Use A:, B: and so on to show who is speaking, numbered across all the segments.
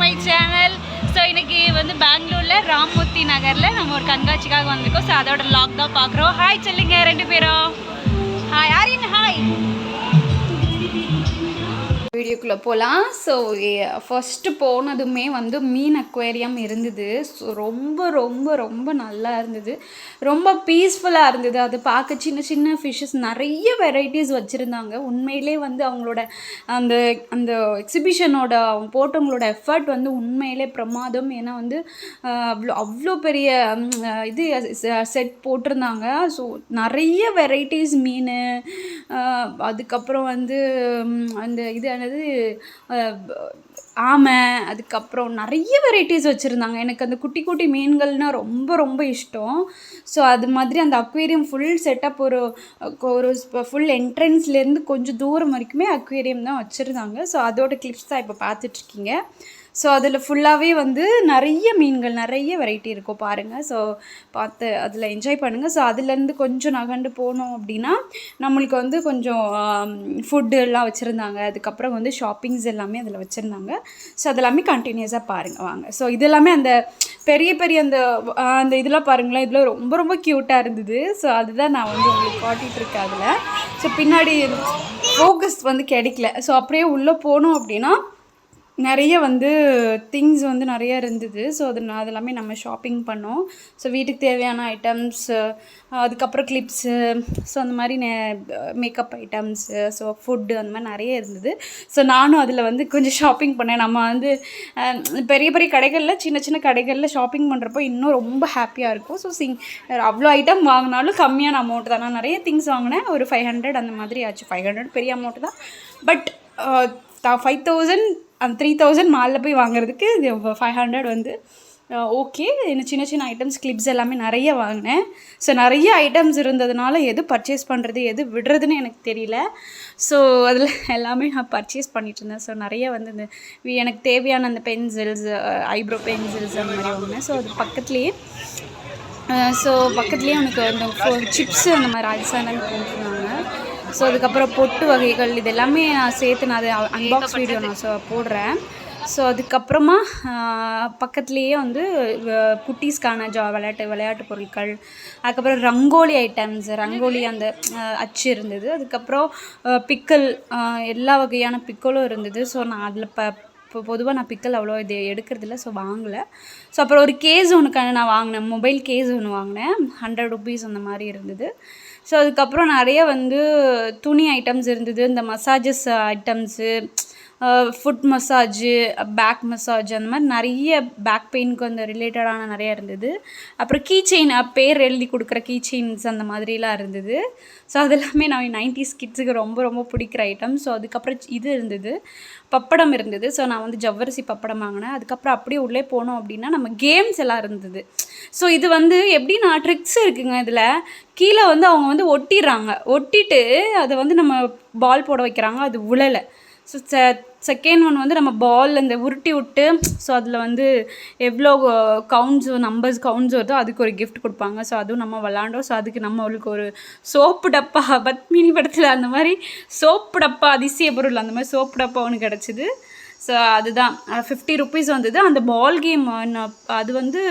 A: My channel. So இன்றைக்கி வந்து பெங்களூரில் ராம்மூர்த்தி நகரில் நம்ம ஒரு கண்காட்சிக்காக வந்திருக்கோம். ஸோ அதோட லாக் தான் பார்க்குறோம். ஹாய் சொல்லுங்க ரெண்டு பேரும். Hi Aryan hi. வீடியோக்குள்ளே போகலாம். ஸோ ஃபஸ்ட்டு போனதுமே வந்து மீன் அக்வேரியம் இருந்தது. ஸோ ரொம்ப ரொம்ப ரொம்ப நல்லா இருந்தது, ரொம்ப பீஸ்ஃபுல்லாக இருந்தது. அது பார்க்க சின்ன சின்ன ஃபிஷ்ஷஸ் நிறைய வெரைட்டிஸ் வச்சுருந்தாங்க. உண்மையிலே வந்து அவங்களோட அந்த அந்த எக்ஸிபிஷனோட அவங்க போட்டவங்களோட எஃபர்ட் வந்து உண்மையிலே பிரமாதம். ஏன்னா வந்து அவ்வளோ பெரிய இது செட் போட்டிருந்தாங்க. ஸோ நிறைய வெரைட்டிஸ் மீன், அதுக்கப்புறம் வந்து அந்த இது ஆமை, அதுக்கப்புறம் நிறைய வெரைட்டிஸ் வச்சுருந்தாங்க. எனக்கு அந்த குட்டி குட்டி மீன்கள்னால் ரொம்ப ரொம்ப இஷ்டம். ஸோ அது மாதிரி அந்த அக்வேரியம் ஃபுல் செட்டப் ஒரு ஃபுல் என்ட்ரன்ஸ்லேருந்து கொஞ்சம் தூரம் வரைக்குமே அக்வேரியம் தான் வச்சுருந்தாங்க. ஸோ அதோட கிளிப்ஸ் தான் இப்போ பார்த்துட்ருக்கீங்க. ஸோ அதில் ஃபுல்லாகவே வந்து நிறைய மீன்கள், நிறைய வெரைட்டி இருக்கும் பாருங்கள். ஸோ பார்த்து அதில் என்ஜாய் பண்ணுங்கள். ஸோ அதுலேருந்து கொஞ்சம் நகண்டு போனோம் அப்படின்னா நம்மளுக்கு வந்து கொஞ்சம் ஃபுட்டு எல்லாம் வச்சுருந்தாங்க. அதுக்கப்புறம் வந்து ஷாப்பிங்ஸ் எல்லாமே அதில் வச்சுருந்தாங்க. ஸோ அதெல்லாமே கண்டினியூஸாக பாருங்கள் வாங்க. ஸோ இதெல்லாமே அந்த பெரிய பெரிய அந்த இதெல்லாம் பாருங்களேன், இதெல்லாம் ரொம்ப ரொம்ப க்யூட்டாக இருந்தது. ஸோ அதுதான் நான் வந்து உங்களுக்கு காட்டிகிட்ருக்கேன் அதில். ஸோ பின்னாடி ஃபோக்கஸ் வந்து கிடைக்கல. ஸோ அப்படியே உள்ளே போனோம் அப்படின்னா நிறைய வந்து திங்ஸ் வந்து நிறைய இருந்தது. ஸோ அதெல்லாமே நம்ம ஷாப்பிங் பண்ணோம். ஸோ வீட்டுக்கு தேவையான ஐட்டம்ஸ், அதுக்கப்புறம் கிளிப்ஸு, ஸோ அந்த மாதிரி மேக்கப் ஐட்டம்ஸு, ஸோ ஃபுட்டு, அந்த மாதிரி நிறைய இருந்தது. ஸோ நானும் அதில் வந்து கொஞ்சம் ஷாப்பிங் பண்ணேன். நம்ம வந்து பெரிய பெரிய கடைகளில், சின்ன சின்ன கடைகளில் ஷாப்பிங் பண்ணுறப்போ இன்னும் ரொம்ப ஹாப்பியாக இருக்கும். ஸோ அவ்வளோ ஐட்டம் வாங்கினாலும் கம்மியான அமௌண்ட் தான். நான் நிறைய திங்ஸ் வாங்கினேன். ஒரு 500 அந்த மாதிரி ஆச்சு. 500 பெரிய அமௌண்ட் தான். பட் 5000 அந்த 3000 மாலில் போய் வாங்குறதுக்கு இது 500 வந்து ஓகே. இன்னும் சின்ன சின்ன ஐட்டம்ஸ், கிளிப்ஸ் எல்லாமே நிறைய வாங்கினேன். ஸோ நிறைய ஐட்டம்ஸ் இருந்ததுனால எது பர்ச்சேஸ் பண்ணுறது எது விடுறதுன்னு எனக்கு தெரியல. ஸோ அதில் எல்லாமே நான் பர்ச்சேஸ் பண்ணிகிட்டு இருந்தேன். ஸோ நிறைய வந்து இந்த எனக்கு தேவையான அந்த பென்சில்ஸ், ஐப்ரோ பென்சில்ஸ் அந்த மாதிரி வாங்கினேன். ஸோ அது பக்கத்துலேயே எனக்கு அந்த சிப்ஸு அந்த மாதிரி ராஜஸ்தான் போட்டுருந்தாங்க. ஸோ அதுக்கப்புறம் பொட்டு வகைகள் இது எல்லாமே நான் சேர்த்து நான் அதை அன்பாக்ஸ் வீடியோ நான் போடுறேன். ஸோ அதுக்கப்புறமா பக்கத்துலேயே வந்து குட்டீஸ்க்கான விளையாட்டு பொருட்கள், அதுக்கப்புறம் ரங்கோலி ஐட்டம்ஸ், ரங்கோலி அந்த அச்சு இருந்தது. அதுக்கப்புறம் பிக்கல், எல்லா வகையான பிக்கலும் இருந்தது. ஸோ நான் அதில் இப்போ பொதுவாக நான் பிக்கல் அவ்வளோ இது எடுக்கிறதில்ல, ஸோ வாங்கலை. ஸோ அப்புறம் ஒரு கேஸ் ஒன்றுக்கான நான் வாங்கினேன், மொபைல் கேஸ் ஒன்று வாங்கினேன். 100 rupees அந்த மாதிரி இருந்தது. ஸோ அதுக்கப்புறம் நிறைய வந்து துணி ஐட்டம்ஸ் இருந்தது. இந்த massages items, foot massage, back massage, அந்த மாதிரி நிறைய பேக் பெயினுக்கு அந்த ரிலேட்டடான நிறையா இருந்தது. அப்புறம் கீ செயின், பேர் எழுதி கொடுக்குற கீ செயின்ஸ் அந்த மாதிரிலாம் இருந்தது. ஸோ அதெல்லாமே நான் 90s கிட்ஸுக்கு ரொம்ப ரொம்ப பிடிக்கிற ஐட்டம். ஸோ அதுக்கப்புறம் இது இருந்தது, பப்படம் இருந்தது. ஸோ நான் வந்து ஜவ்வரிசி பப்படம் வாங்கினேன். அதுக்கப்புறம் அப்படியே உள்ளே போனோம் அப்படின்னா நம்ம கேம்ஸ் எல்லாம் இருந்தது. ஸோ இது வந்து எப்படின்னா ட்ரிக்ஸ் இருக்குங்க. இதில் கீழே வந்து அவங்க வந்து ஒட்டிட்டு அதை வந்து நம்ம பால் போட வைக்கிறாங்க, அது உழலை. ஸோ செகண்ட் ஒன் வந்து நம்ம பால் அந்த உருட்டி விட்டு, ஸோ அதில் வந்து எவ்வளோ நம்பர்ஸ் கவுண்ட்ஸ் வருதோ அதுக்கு ஒரு கிஃப்ட் கொடுப்பாங்க. ஸோ அதுவும் நம்ம விளாண்டோம். ஸோ அதுக்கு நம்மளுக்கு ஒரு சோப்பு டப்பா, பத்மினி படத்தில் அந்த மாதிரி சோப்பு டப்பா, அதிசய பொருள் அந்த மாதிரி சோப்பு டப்பா ஒன்று கிடச்சிது. ஸோ அதுதான் 50 rupees வந்தது. அந்த பால் கேம் அது வந்து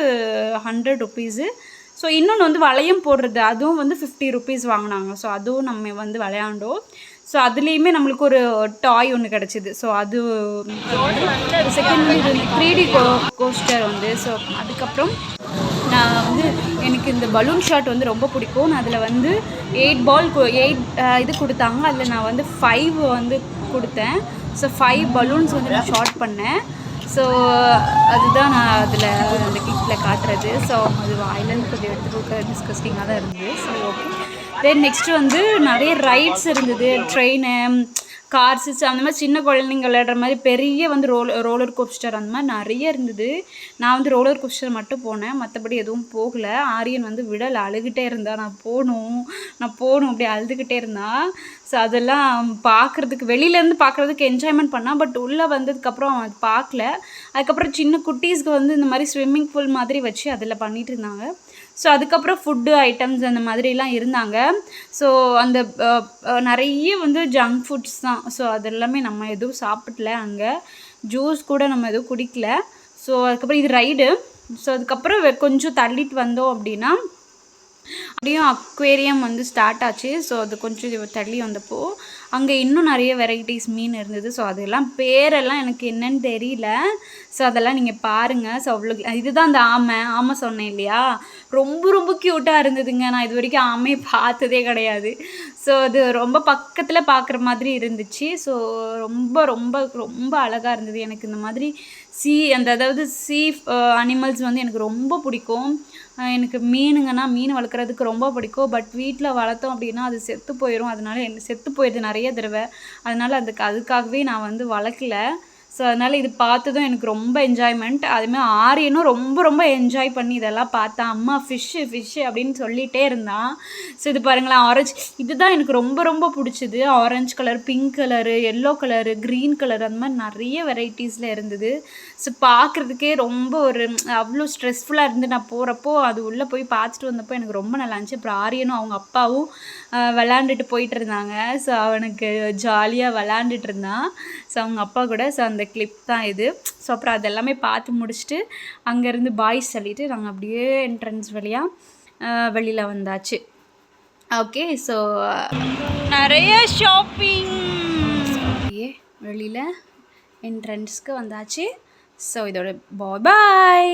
A: 100 rupees. ஸோ இன்னொன்று வந்து வளையம் போடுறது, அதுவும் வந்து 50 rupees வாங்கினாங்க. ஸோ அதுவும் நம்ம வந்து விளையாண்டோம். ஸோ அதுலேயுமே நம்மளுக்கு ஒரு டாய் ஒன்று கிடச்சிது. ஸோ அது செகண்ட் வந்து 3D கோஸ்டர் வந்து. ஸோ அதுக்கப்புறம் நான் வந்து எனக்கு இந்த பலூன் ஷாட் வந்து ரொம்ப பிடிக்கும். நான் அதில் வந்து 8 இது கொடுத்தாங்க. அதில் நான் வந்து 5 வந்து கொடுத்தேன். ஸோ 5 பலூன்ஸ் வந்து நான் ஷார்ட் பண்ணேன். ஸோ அதுதான் நான் அதில் அந்த கிளிப்பில் காட்டுறது. ஸோ அது வாயிலேருந்து கொஞ்சம் எடுத்துகிட்டு டிஸ்கஸ்டிங்காக தான் இருந்தது. So okay. தென் நெக்ஸ்ட்டு வந்து நிறைய ரைட்ஸ் இருந்தது, ட்ரெயினு, கார்ஸு, அந்த மாதிரி சின்ன குழந்தைங்க விளையாடுற மாதிரி பெரிய வந்து ரோலர் கோஸ்டர் அந்த மாதிரி நிறைய இருந்தது. நான் வந்து ரோலர் கோஸ்டர் மட்டும் போனேன், மற்றபடி எதுவும் போகலை. ஆரியன் வந்து விடலை, அழுகிட்டே இருந்தா. நான் போகணும் அப்படி அழுதுகிட்டே இருந்தான். ஸோ அதெல்லாம் பார்க்குறதுக்கு, வெளியிலேருந்து பார்க்குறதுக்கு என்ஜாய்மெண்ட் பண்ணால், பட் உள்ளே வந்ததுக்கப்புறம் அவன் அது பார்க்கல. அதுக்கப்புறம் சின்ன குட்டீஸ்க்கு வந்து இந்த மாதிரி ஸ்விம்மிங் பூல் மாதிரி வச்சு அதில் பண்ணிகிட்டு இருந்தாங்க. ஸோ அதுக்கப்புறம் ஃபுட்டு ஐட்டம்ஸ் அந்த மாதிரிலாம் இருந்தாங்க. ஸோ அந்த நிறைய வந்து ஜங்க் ஃபுட்ஸ் தான். ஸோ அது எல்லாமே நம்ம எதுவும் சாப்பிடல அங்கே. ஜூஸ் கூட நம்ம எதுவும் குடிக்கல. ஸோ அதுக்கப்புறம் இது ரைடு. ஸோ அதுக்கப்புறம் கொஞ்சம் தள்ளிட்டு வந்தோம் அப்படின்னா அப்படியும் அக்வேரியம் வந்து ஸ்டார்ட் ஆச்சு. ஸோ அது கொஞ்சம் தள்ளி வந்தப்போ அங்கே இன்னும் நிறைய வெரைட்டிஸ் மீன் இருந்தது. ஸோ அதெல்லாம் பேரெல்லாம் எனக்கு என்னன்னு தெரியல. ஸோ அதெல்லாம் நீங்கள் பாருங்கள். ஸோ அவ்வளோ இதுதான் அந்த ஆமை சொன்னேன் இல்லையா, ரொம்ப ரொம்ப க்யூட்டாக இருந்ததுங்க. நான் இது வரைக்கும் ஆமையை பார்த்ததே கிடையாது. ஸோ அது ரொம்ப பக்கத்தில் பார்க்குற மாதிரி இருந்துச்சு. ஸோ ரொம்ப ரொம்ப ரொம்ப அழகாக இருந்தது. எனக்கு இந்த மாதிரி அதாவது அனிமல்ஸ் வந்து எனக்கு ரொம்ப பிடிக்கும். எனக்கு மீன் வளர்க்குறதுக்கு ரொம்ப பிடிக்கும். பட் வீட்டில் வளர்த்தோம் அப்படின்னா அது செத்து போயிடும். அதனால செத்து போயிடுது நிறைய தடவை. அதனால் அதுக்காகவே நான் வந்து வளர்க்கல. ஸோ அதனால் இது பார்த்ததும் எனக்கு ரொம்ப என்ஜாய்மெண்ட். அதுமாதிரி ஆரியனும் ரொம்ப ரொம்ப என்ஜாய் பண்ணி இதெல்லாம் பார்த்தான். அம்மா ஃபிஷ்ஷு அப்படின்னு சொல்லிகிட்டே இருந்தான். ஸோ இது பாருங்களேன், ஆரஞ்சு இதுதான் எனக்கு ரொம்ப ரொம்ப பிடிச்சது. Orange colour, pink colour, yellow colour, green colour, அந்த மாதிரி நிறைய வெரைட்டிஸில் இருந்தது. ஸோ பார்க்குறதுக்கே ரொம்ப அவ்வளோ ஸ்ட்ரெஸ்ஃபுல்லாக இருந்து நான் போகிறப்போ அது உள்ளே போய் பார்த்துட்டு வந்தப்போ எனக்கு ரொம்ப நல்லா இருந்துச்சு. அப்புறம் ஆரியனும் அவங்க அப்பாவும் விளாண்டுட்டு போயிட்டு இருந்தாங்க. ஸோ அவனுக்கு ஜாலியாக விளாண்டுட்டு இருந்தான். ஸோ அவங்க அப்பா கூட. ஸோ அந்த கிளிப் தான் இது. ஸோ அப்புறம் அதெல்லாமே பார்த்து முடிச்சுட்டு அங்கேருந்து பாய்ஸ் சொல்லிவிட்டு நாங்கள் அப்படியே என்ட்ரன்ஸ் வழியாக வெளியில் வந்தாச்சு. ஓகே. ஸோ நிறைய ஷாப்பிங் வெளியில் என்ட்ரன்ஸ்க்கு வந்தாச்சு. ஸோ இதோட பாய்.